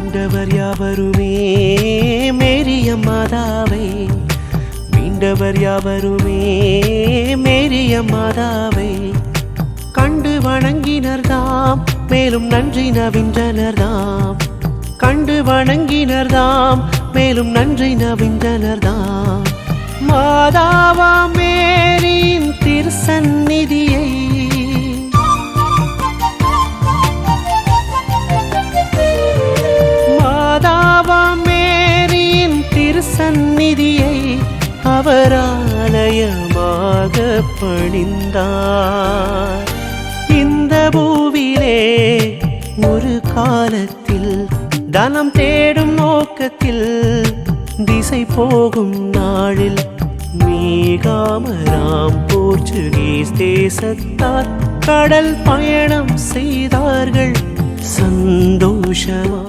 மீண்டவர் யாவருமே மேரிய மாதாவை, மீண்டவர் யாவருமே மேரிய மாதாவை கண்டு வணங்கினர்தாம், மேலும் நன்றி நவின்றனர்தாம். கண்டு வணங்கினர்தாம், மேலும் நன்றி நவின்றனர்தாம். மாதாவா மேரியின் திருசந்நிதியை சந்நிதியை அவர் ஆலயமாக பணிந்தார். இந்த பூவிலே ஒரு காலத்தில் தனம் தேடும் நோக்கத்தில் திசை போகும் நாளில் மீகாமராம் போர்ச்சுகீஸ் தேசத்தார் கடல் பயணம் செய்தார்கள் சந்தோஷமா.